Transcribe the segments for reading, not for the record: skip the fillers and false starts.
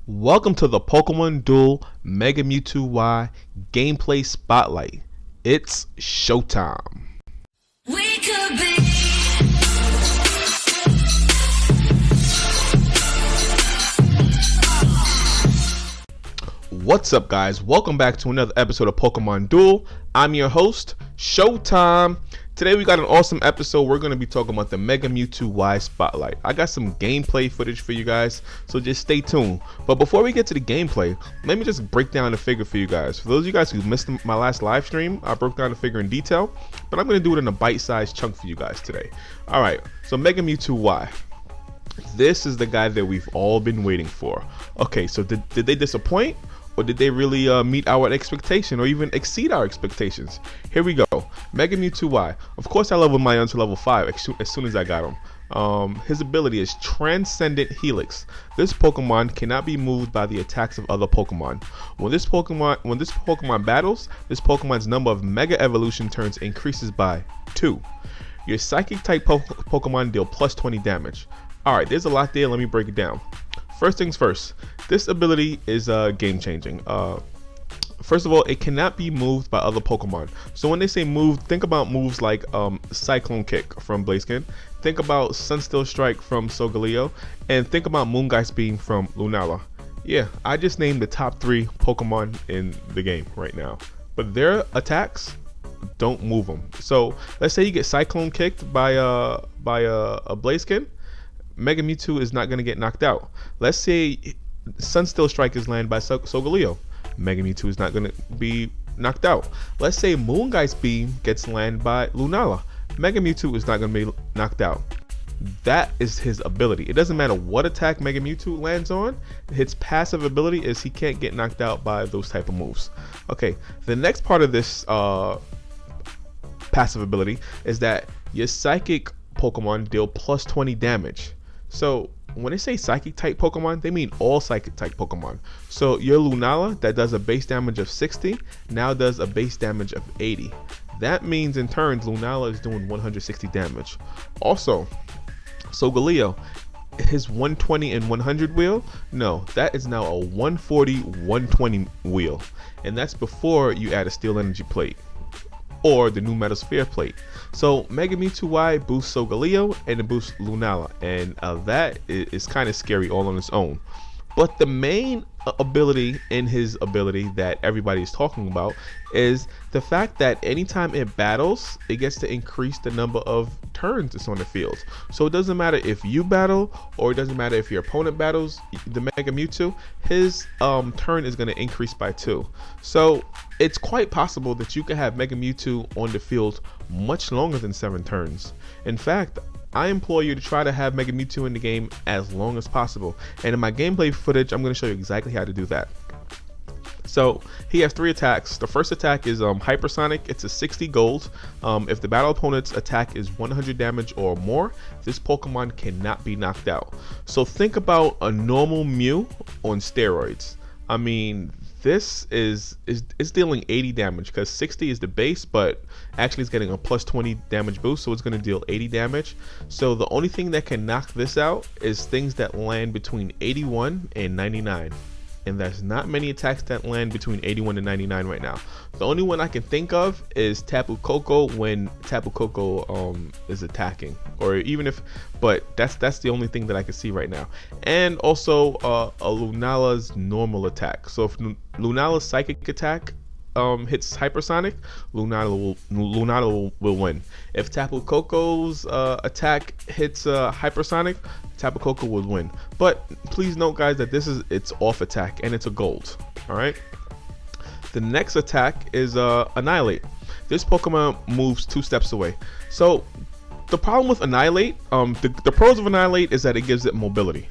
Welcome to the Pokemon Duel Mega Mewtwo Y Gameplay Spotlight. It's showtime. We could be. What's up, guys? Welcome back to another episode of Pokemon Duel. I'm your host, Showtime. Today we got an awesome episode. We're going to be talking about the Mega Mewtwo Y Spotlight. I got some gameplay footage for you guys, so just stay tuned. But before we get to the gameplay, let me just break down the figure for you guys. For those of you guys who missed my last live stream, I broke down the figure in detail, but I'm going to do it in a bite-sized chunk for you guys today. Alright, so Mega Mewtwo Y. This is the guy that we've all been waiting for. Okay, so did they disappoint? Or did they really meet our expectation or even exceed our expectations? Here we go. Mega Mewtwo Y. Of course, I leveled mine to level 5 as soon as I got him. His ability is Transcendent Helix. This Pokemon cannot be moved by the attacks of other Pokemon. When this Pokemon battles, this Pokemon's number of Mega Evolution turns increases by 2. Your Psychic type Pokemon deal plus 20 damage. Alright, there's a lot there. Let me break it down. First things first, this ability is game changing. First of all, it cannot be moved by other Pokemon. So when they say move, think about moves like Cyclone Kick from Blaziken, think about Sunsteel Strike from Solgaleo, and think about Moongeist Beam from Lunala. Yeah, I just named the top 3 Pokemon in the game right now. But their attacks don't move them. So let's say you get Cyclone Kicked by a Blaziken. Mega Mewtwo is not going to get knocked out. Let's say Sunsteel Strike is landed by Solgaleo. Mega Mewtwo is not going to be knocked out. Let's say Moongeist Beam gets landed by Lunala. Mega Mewtwo is not going to be knocked out. That is his ability. It doesn't matter what attack Mega Mewtwo lands on. His passive ability is he can't get knocked out by those type of moves. Okay, the next part of this passive ability is that your Psychic Pokemon deal plus 20 damage. So when they say Psychic type Pokemon, they mean all Psychic type Pokemon. So your Lunala that does a base damage of 60 now does a base damage of 80. That means in turns Lunala is doing 160 damage. Also, Solgaleo, his 120 and 100 wheel, no, that is now a 140 120 wheel, and that's before you add a Steel Energy plate or the new Metasphere plate. So Mega Mewtwo Y boosts Solgaleo and it boosts Lunala, and that is kind of scary all on its own. But the main ability in his ability that everybody is talking about is the fact that anytime it battles, it gets to increase the number of turns it's on the field. So it doesn't matter if you battle or it doesn't matter if your opponent battles the Mega Mewtwo, his turn is going to increase by 2. So it's quite possible that you can have Mega Mewtwo on the field much longer than 7 turns. In fact, I implore you to try to have Mega Mewtwo in the game as long as possible. And in my gameplay footage, I'm going to show you exactly how to do that. So he has 3 attacks. The first attack is Hypersonic. It's a 60 gold. If the battle opponent's attack is 100 damage or more, this Pokemon cannot be knocked out. So think about a normal Mew on steroids. I mean, this is dealing 80 damage because 60 is the base, but actually it's getting a plus 20 damage boost, so it's going to deal 80 damage. So the only thing that can knock this out is things that land between 81 and 99. And there's not many attacks that land between 81 and 99 right now. The only one I can think of is Tapu Koko when Tapu Koko is attacking, or even if, but that's the only thing that I can see right now. And also a Lunala's normal attack. So if Lunala's psychic attack hits Hypersonic, Lunala will win. If Tapu Koko's attack hits Hypersonic, Tapu Koko will win. But please note, guys, that it's off attack and it's a gold. All right. The next attack is Annihilate. This Pokemon moves 2 steps away. So the problem with Annihilate, the pros of Annihilate is that it gives it mobility.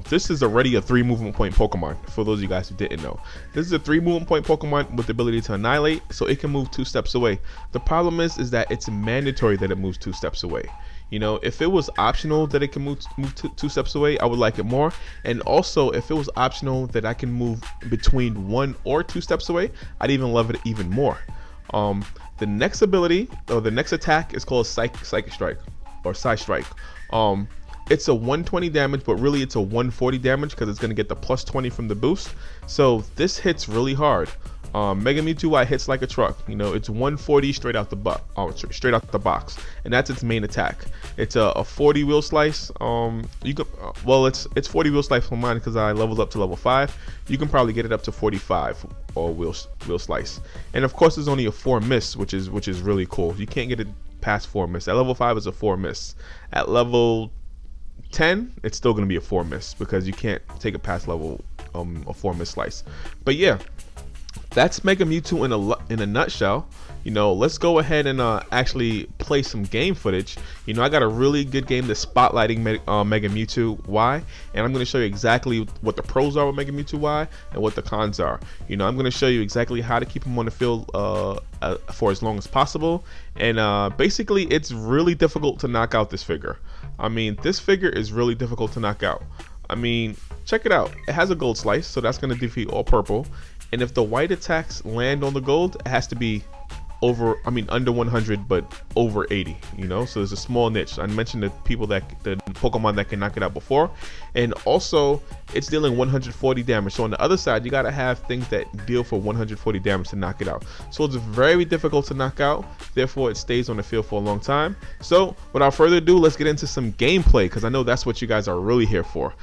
This is already a 3 movement point Pokemon, for those of you guys who didn't know. This is a 3 movement point Pokemon with the ability to Annihilate, so it can move 2 steps away. The problem is that it's mandatory that it moves 2 steps away. You know, if it was optional that it can move 2 steps away, I would like it more. And also, if it was optional that I can move between 1 or 2 steps away, I'd even love it even more. The next ability, or the next attack, is called Psychic Strike or Psy Strike. it's a 120 damage, but really it's a 140 damage because it's going to get the plus 20 from the boost. So this hits really hard. Mega Mewtwo Y hits like a truck. You know, it's 140 straight out the box, and that's its main attack. It's a 40 wheel slice. You can well, it's 40 wheel slice for mine because I leveled up to level 5. You can probably get it up to 45 or wheel slice. And of course, there's only a 4 miss, which is really cool. You can't get it past 4 miss. At level 5, it's a 4 miss. At level 10, it's still going to be a 4 miss because you can't take it past level a 4 miss slice. But yeah, that's Mega Mewtwo in a nutshell. You know, let's go ahead and actually play some game footage. You know, I got a really good game that's spotlighting Mega Mewtwo Y, and I'm going to show you exactly what the pros are with Mega Mewtwo Y and what the cons are. You know, I'm going to show you exactly how to keep him on the field for as long as possible, and basically it's really difficult to knock out this figure. I mean, this figure is really difficult to knock out. I mean, check it out. It has a gold slice, so that's going to defeat all purple. And if the white attacks land on the gold, it has to be under 100, but over 80, you know? So there's a small niche. I mentioned the Pokemon that can knock it out before. And also, it's dealing 140 damage. So on the other side, you gotta have things that deal for 140 damage to knock it out. So it's very difficult to knock out. Therefore, it stays on the field for a long time. So without further ado, let's get into some gameplay, because I know that's what you guys are really here for.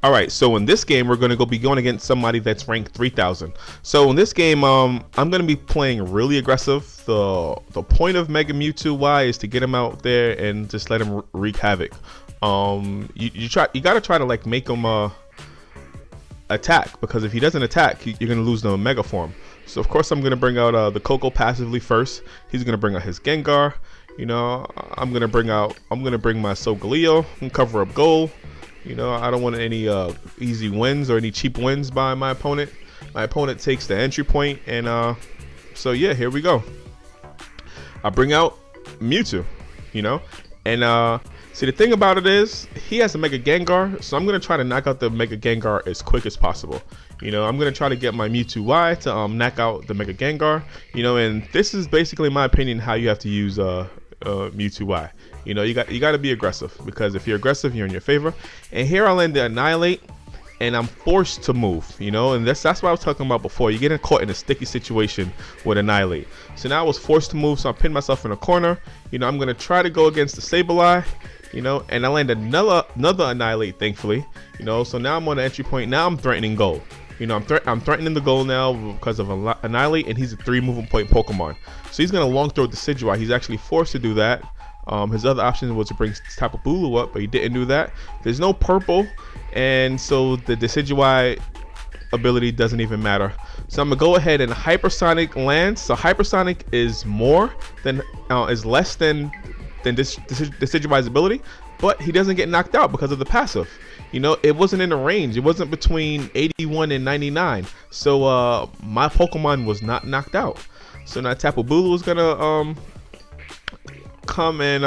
Alright, so in this game, we're going to be going against somebody that's ranked 3000. So in this game, I'm going to be playing really aggressive. The point of Mega Mewtwo Y is to get him out there and just let him wreak havoc. You got to try to like make him attack, because if he doesn't attack, you're going to lose the Mega form. So of course I'm going to bring out the Coco passively first. He's going to bring out his Gengar. You know, I'm going to bring my Solgaleo and cover up goal. You know, I don't want any easy wins or any cheap wins by my opponent. My opponent takes the entry point, and so yeah, here we go. I bring out Mewtwo, you know, and see, the thing about it is he has a Mega Gengar, so I'm gonna try to knock out the Mega Gengar as quick as possible. You know, I'm gonna try to get my Mewtwo Y to knock out the Mega Gengar. You know, and this is basically, in my opinion, how you have to use Mewtwo Y. You know, you got to be aggressive, because if you're aggressive, you're in your favor. And here I land the Annihilate, and I'm forced to move. You know, and that's what I was talking about before. You're getting caught in a sticky situation with Annihilate. So now I was forced to move, so I pinned myself in a corner. You know, I'm gonna try to go against the Sableye. You know, and I land another Annihilate, thankfully. You know, so now I'm on the entry point. Now I'm threatening goal. You know, I'm threatening the goal now because of Annihilate, and he's a 3 movement point Pokemon. So he's gonna long throw Decidueye. He's actually forced to do that. His other option was to bring Tapu Bulu up, but he didn't do that. There's no purple, and so the Decidueye ability doesn't even matter. So I'm gonna go ahead and Hypersonic lands. So Hypersonic is less than this Decidueye's ability, but he doesn't get knocked out because of the passive. You know, it wasn't in the range. It wasn't between 81 and 99. So my Pokemon was not knocked out. So now Tapu Bulu is gonna come, and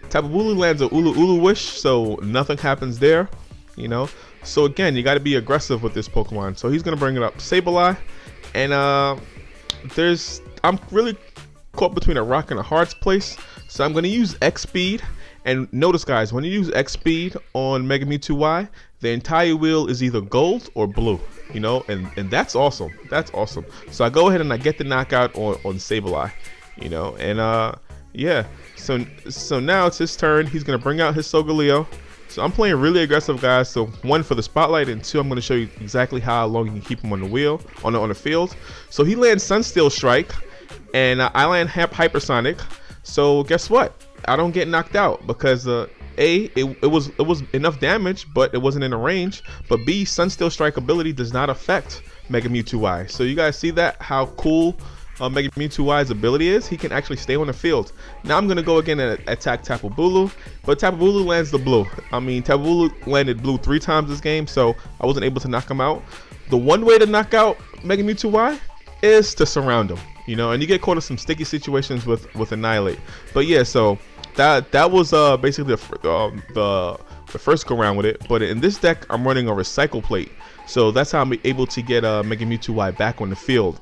Tapu Bulu lands a Ulu Wish, so nothing happens there. You know, so again, you got to be aggressive with this Pokemon. So he's gonna bring it up Sableye, and I'm really caught between a rock and a hard place. So I'm gonna use X Speed. And notice, guys, when you use X Speed on Mega Mewtwo Y, the entire wheel is either gold or blue, you know, and that's awesome. That's awesome. So I go ahead and I get the knockout on Sableye, you know, and yeah. So now it's his turn. He's gonna bring out his Solgaleo. So I'm playing really aggressive, guys. So 1, for the spotlight, and 2, I'm gonna show you exactly how long you can keep him on the wheel, on the field. So he lands Sunsteel Strike, and I land Hypersonic. So guess what? I don't get knocked out because it was enough damage, but it wasn't in the range. But B, Sunsteel Strike ability does not affect Mega Mewtwo Y. So you guys see that, how cool Mega Mewtwo Y's ability is? He can actually stay on the field. Now I'm gonna go again and attack Tapu Bulu, but Tapu Bulu lands the blue. I mean, Tapu Bulu landed blue 3 times this game, so I wasn't able to knock him out. The one way to knock out Mega Mewtwo Y is to surround him. You know, and you get caught in some sticky situations with Annihilate. But yeah, so that was basically the first go round with it. But in this deck, I'm running a Recycle Plate, so that's how I'm able to get Mega Mewtwo Y back on the field.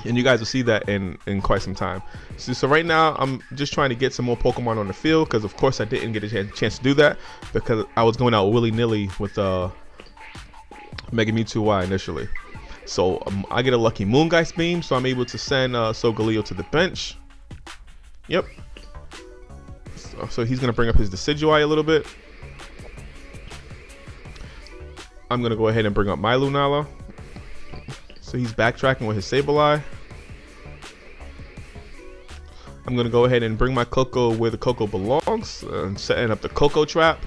and you guys will see that in quite some time. So right now I'm just trying to get some more Pokemon on the field, because of course I didn't get a chance to do that because I was going out willy-nilly with Mega Mewtwo Y initially. So I get a lucky Moongeist Beam, so I'm able to send Solgaleo to the bench. Yep. So he's gonna bring up his Decidueye a little bit. I'm gonna go ahead and bring up my Lunala. So he's backtracking with his Sableye. I'm gonna go ahead and bring my Koko where the Koko belongs, and setting up the Koko trap.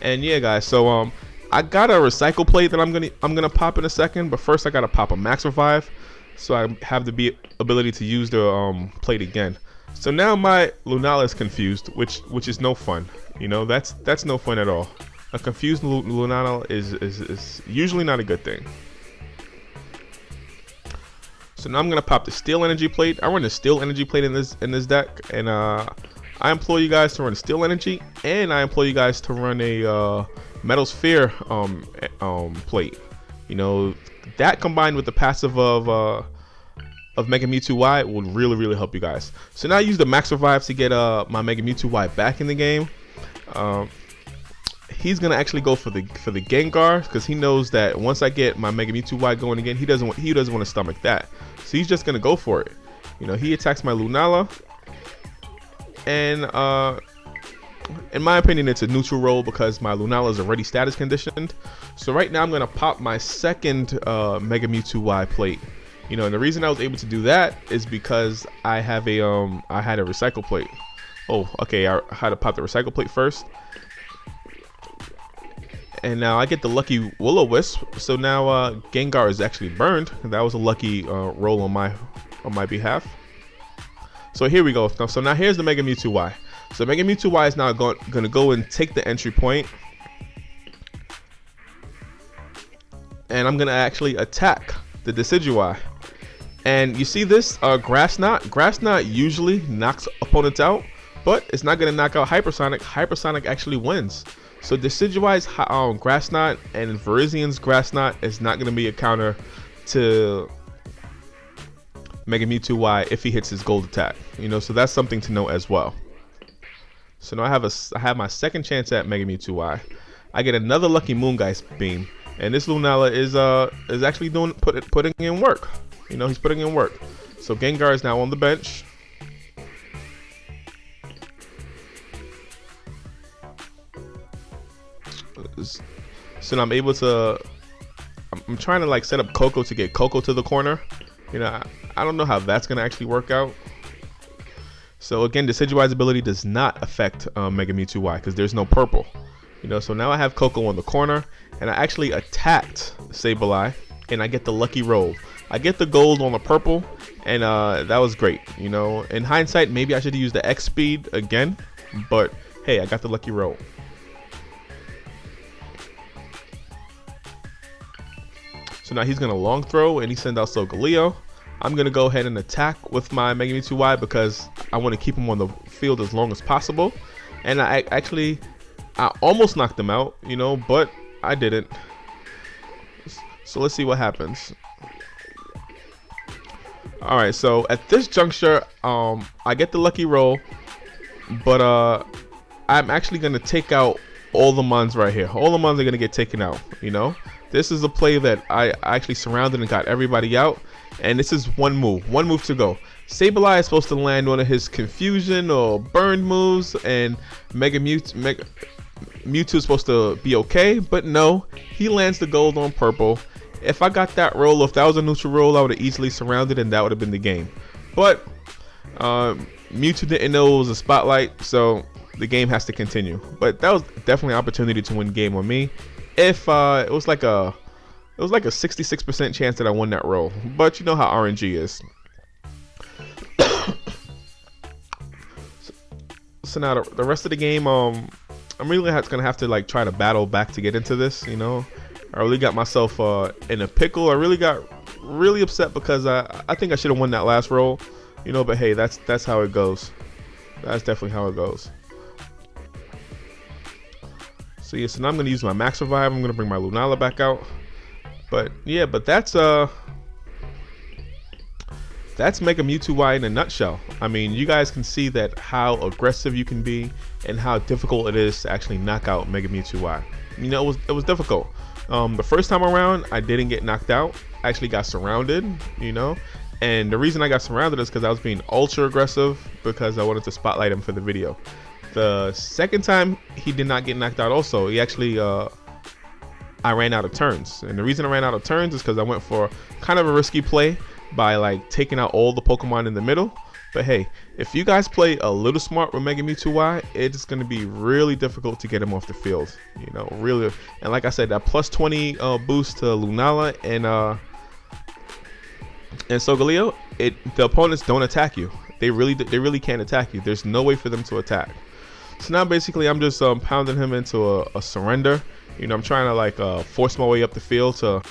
And yeah, guys, so I got a recycle plate that I'm gonna pop in a second, but first I gotta pop a Max Revive, so I have the ability to use the plate again. So now my Lunala is confused, which is no fun. You know, that's no fun at all. A confused Lunala is usually not a good thing. So now I'm gonna pop the Steel Energy Plate. I run the Steel Energy Plate in this deck, and I implore you guys to run Steel Energy, and I implore you guys to run a Metal Sphere plate. You know, that combined with the passive of Mega Mewtwo Y would really help you guys. So now I use the Max Revive to get my Mega Mewtwo Y back in the game. He's gonna actually go for the Gengar, because he knows that once I get my Mega Mewtwo Y going again, he doesn't want to stomach that. So he's just gonna go for it. You know, he attacks my Lunala, and in my opinion, it's a neutral roll because my Lunala is already status conditioned. So right now I'm gonna pop my second Mega Mewtwo Y plate. You know, and the reason I was able to do that is because I have I had a recycle plate. Oh, okay, I had to pop the recycle plate first. And now I get the lucky Will-O-Wisp. So now Gengar is actually burned. That was a lucky roll on my behalf. So here we go. So now here's the Mega Mewtwo Y. So Mega Mewtwo Y is now gonna go and take the entry point. And I'm gonna actually attack the Decidueye. And you see this Grass Knot? Grass Knot usually knocks opponents out, but it's not gonna knock out Hypersonic. Hypersonic actually wins. So Decidueye's Grass Knot and Virizian's Grass Knot is not going to be a counter to Mega Mewtwo Y if he hits his gold attack. You know, so that's something to know as well. So now I have my second chance at Mega Mewtwo Y. I get another lucky Moongeist Beam, and this Lunala is actually putting in work. You know, he's putting in work. So Gengar is now on the bench. So now I'm able to, I'm trying to like set up Koko to get Koko to the corner. You know, I don't know how that's gonna actually work out. So again, Decidueye's ability does not affect Mega Mewtwo Y because there's no purple. You know, so now I have Koko on the corner, and I actually attacked Sableye, and I get the lucky roll. I get the gold on the purple, and that was great. You know, in hindsight, maybe I should have used the X speed again, but hey, I got the lucky roll. So now he's gonna long throw, and he sends out Solgaleo. I'm gonna go ahead and attack with my Mega Mewtwo Y because I want to keep him on the field as long as possible. And I almost knocked him out, you know, but I didn't. So let's see what happens. All right, so at this juncture, I get the lucky roll, but I'm actually gonna take out all the mons right here. All the mons are gonna get taken out, you know. This is a play that I actually surrounded and got everybody out. And this is one move to go. Sableye is supposed to land one of his confusion or burned moves, and Mewtwo is supposed to be okay, but no, he lands the gold on purple. If I got that roll, if that was a neutral roll, I would have easily surrounded, and that would have been the game. But Mewtwo didn't know it was a spotlight, so the game has to continue. But that was definitely an opportunity to win game on me. If it was like a 66% chance that I won that roll, but you know how RNG is. So now the rest of the game, I'm really gonna have to like try to battle back to get into this. You know, I really got myself in a pickle. I really got really upset because I think I should have won that last roll. You know, but hey, that's how it goes. That's definitely how it goes. So yeah, so now I'm gonna use my Max Revive. I'm gonna bring my Lunala back out. But yeah, but that's that's Mega Mewtwo Y in a nutshell. I mean, you guys can see that how aggressive you can be and how difficult it is to actually knock out Mega Mewtwo Y. You know, it was difficult. The first time around, I didn't get knocked out. I actually got surrounded, you know. And the reason I got surrounded is because I was being ultra aggressive because I wanted to spotlight him for the video. The second time, he did not get knocked out also. He actually, I ran out of turns. And the reason I ran out of turns is because I went for kind of a risky play by like taking out all the Pokemon in the middle. But hey, if you guys play a little smart with Mega Mewtwo Y, it's going to be really difficult to get him off the field. You know, really. And like I said, that plus 20 boost to Lunala and Solgaleo, the opponents don't attack you. They really can't attack you. There's no way for them to attack. So now basically I'm just pounding him into a surrender. You know, I'm trying to like force my way up the field to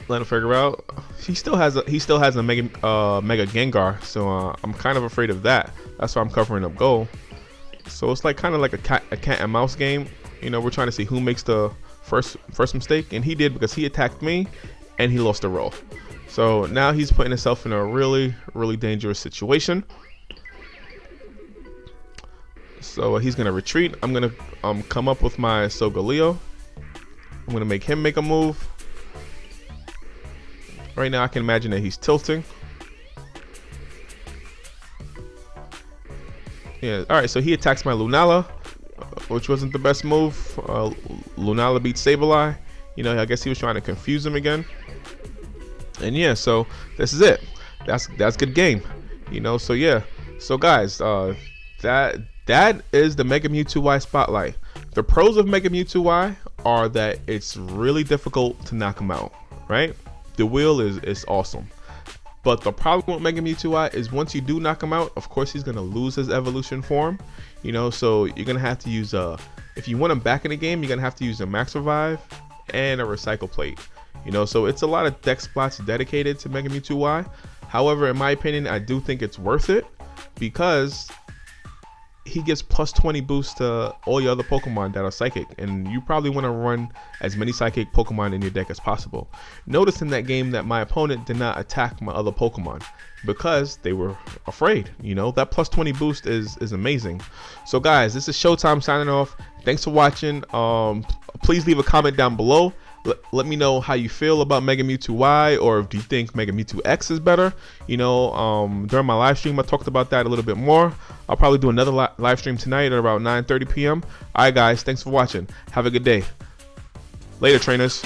let him figure out. He still has a Mega Gengar, so I'm kind of afraid of that. That's why I'm covering up goal. So it's like kind of like a cat and mouse game. You know, we're trying to see who makes the first mistake, and he did because he attacked me and he lost the roll. So now he's putting himself in a really dangerous situation. So he's gonna retreat. I'm gonna come up with my Solgaleo. I'm gonna make him make a move. Right now I can imagine that he's tilting. Yeah, alright, so he attacks my Lunala, which wasn't the best move. Lunala beat Sableye. You know, I guess he was trying to confuse him again. And yeah, so this is it. That's good game. You know, so yeah. So guys, that is the Mega Mewtwo Y spotlight. The pros of Mega Mewtwo Y are that it's really difficult to knock him out, right? The wheel is awesome. But the problem with Mega Mewtwo Y is once you do knock him out, of course he's going to lose his evolution form. You know, so you're going to have to use if you want him back in the game, you're going to have to use a Max Revive and a Recycle Plate. You know, so it's a lot of deck spots dedicated to Mega Mewtwo Y. However, in my opinion, I do think it's worth it because he gives plus 20 boosts to all your other Pokemon that are Psychic, and you probably want to run as many Psychic Pokemon in your deck as possible. Notice in that game that my opponent did not attack my other Pokemon because they were afraid. You know, that plus 20 boost is amazing. So guys, this is Showtime signing off. Thanks for watching. Please leave a comment down below. Let me know how you feel about Mega Mewtwo Y, or do you think Mega Mewtwo X is better? You know, during my live stream, I talked about that a little bit more. I'll probably do another live stream tonight at about 9:30 p.m. All right, guys, thanks for watching. Have a good day. Later, trainers.